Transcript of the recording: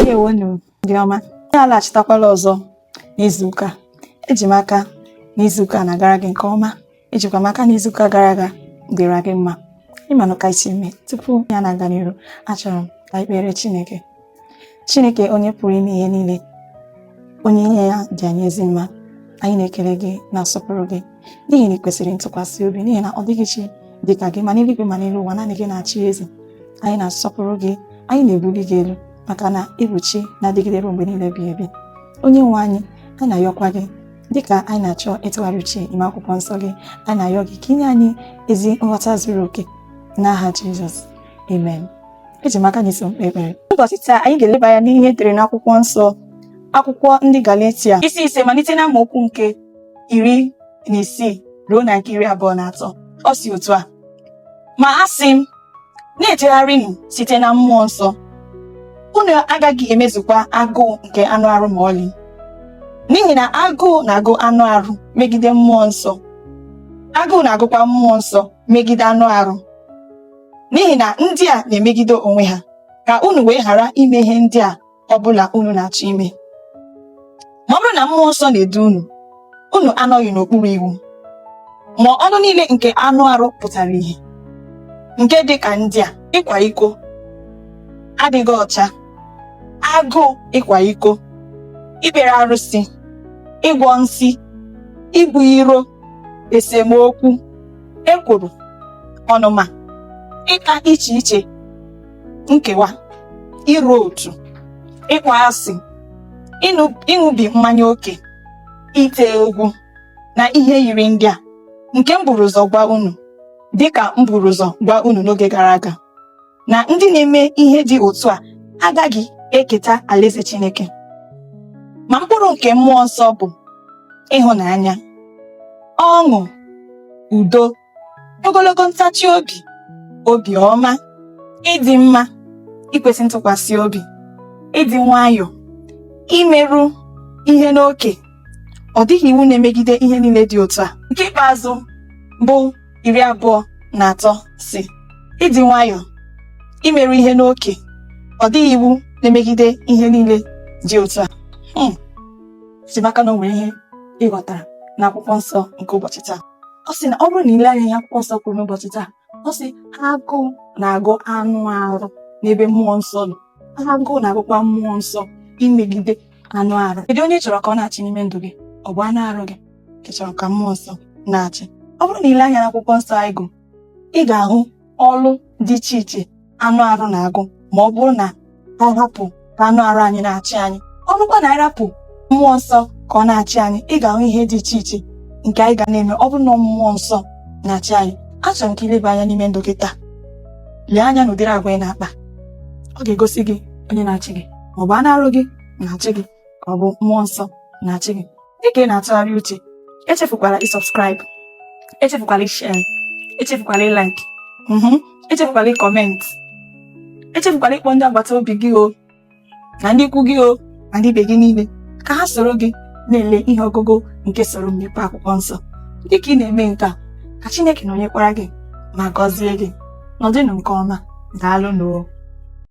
Ndewonu ndị ọma, anyị alachitakwala ọzọ n'izuụka. Eji m aka n'izuụka na-agara gị nke ọma. Ejikwa m aka n'izuụka gara aga dịra gị mma. Ịmanụ ka isi eme tupu ya na-aga n'iru, achọrọ m ka anyị kpere Chineke. Chineke onye pụrụ ime ihe niile, onye ihe ya dị anyị ezi mma, anyị na-ekele gị na-asọpụrụ gị n'ihi na ị kwesịrị ntụkwasị obi, n'ihi na ọ dịghị chi dị ka gị ma n'eluigwe ma n'elu ụwa, naanị gị na-achị eze. Anyị na-asọpụrụ gị, anyị na-ebuli gị elu maka na ịbụ chi na-adịgide ruo mgbe niile ebighị ebi. Onye nwe anyị na-ayọkwa gị dịka anyị na-achọ ịtụgharị uche ime akwụkwọ nsọ gị. Anyị na-ayọ gị ka inye anyị ezi nghọta zuru oke n'aha Jizọs, amen. Eji m aka na iso mkpe ekpere. Ụbọchị taa anyị ga-eleba anya n'ihe edere n'akwụkwọ nsọ, akwụkwọ ndị Galatia isi 5 malite na amaokwu nke 16 ruo na nke 23. Ọ si otu a: ma asị m, na-ejegharịnụ site na mmụọ nsọ, unu agaghị emezukwa agụụ nke anụ arụ ma ọlị. N'ihi na agụụ na-agụ anụ arụ megide mmụọ nsọ, agụụ na-agụkwa mmụọ nsọ megide anụ arụ. N'ihi na ndị a na-emegide onwe ha, ka unu wee ghara ime ihe ndị a ọbụla unu na-achọ ime. Ma ọ bụrụ na mmụọ nsọ na-edu unu anọghị n'okpuru iwu. Ma ọnụ niile nke anụ arụ pụtara ihe, nke dị ka ndị a: ịkwa iko, adịghị ọcha, agụụ ịkwa iko, ikpere arụsị, ịgwọ nsị, ibu iro, esemokwu, ekworo, ọnụma, ịka iche iche, nkewa, iru otu, ịkpọ asị, ịṅụbi mmanya ókè, ite egwu na ihe yiri ndị a, nke m buru ụzọ gwa unu, dịka m buru ụzọ gwa unu n'oge gara aga, na ndị na-eme ihe dị otu a agaghị eketa alaeze Chineke. Ma mkpụrụ nke mmụọ nsọ bụ ịhụnanya, ọṅụ, udo, ogologo ntachi obi, obiọma, ịdị mma, ikwesị ntụkwasị obi, ịdị nwayọọ, imerụ ihe n'oke. Ọ dịghị iwu na-emegide ihe niile dị otu a. Nke ikpeazụ bụ 23 si: ịdị nwayọọ, imerụ ihe n'oke. Ọ dịghị iwu na-emegide ihe niile dị otu a. Sibaka na o nwere ihe ịghọtara n'akwụkwọ nsọ nke ụbọchị taa. Ọ sị na ọ bụrụ na ile anya ya akwụkwọ nsọ kwuru n'ụbọchị taa, ọ sị agụụ na-agụ anụ arụ n'ebe mmụọ nsọ nọ. Agụụ na-agụkwa mmụọ nsọ imegide anụ arụ. Kedu onye chọrọ ka ọ na-achị n'ime ndụ gị? Ọ bụ anụ arụ gị ka chọrọ ka mmụọ nsọ na-achị? Ọ bụrụ na ile anya n'akwụkwọ nsọ anyị gụ, ị ga-ahụ ọrụ dị iche iche anụ arụ na-agụ. Ma ọ bụrụ na anyị hapụ ka anụ arụ anyị na-achị anyị, ọ bụrụkwa na anyị rapụ mmụọ nsọ ka ọ na-achị anyị, ị ga-ahụ ihe dị iche iche nke anyị ga na-eme. Ọ bụrụ na mmụọ nsọ na-achị anyị, achọrọ m ka ileba anya n'ime ndụ gị taa. Lee anya n'ụdịrị agwa ị na-akpa. Ọ ga-egosi gị onye na-achị gị. Ma ọ bụ anụ arụ gị na-achị gị ka ọ bụ mmụọ nsọ na-achị gị. Dịka ị na-atụgharị uche, echefukwala ịsọbskraịbụ, echefukwala ishare, echefukwala ịlaik, echefukwala ịkọmentị, echefukwala ịkpọ ndị agbata obi gị na ndị ikwu gị na ndị ibe gị niile ka ha soro gị na-ele ihe ọgụgụ nke soro mmepe akwụkwọ nsọ. Dịka ị na-eme nke a, ka Chineke nọnyekwara gị ma gọzie gị. Nọdịnụ nke ọma. Daalụ.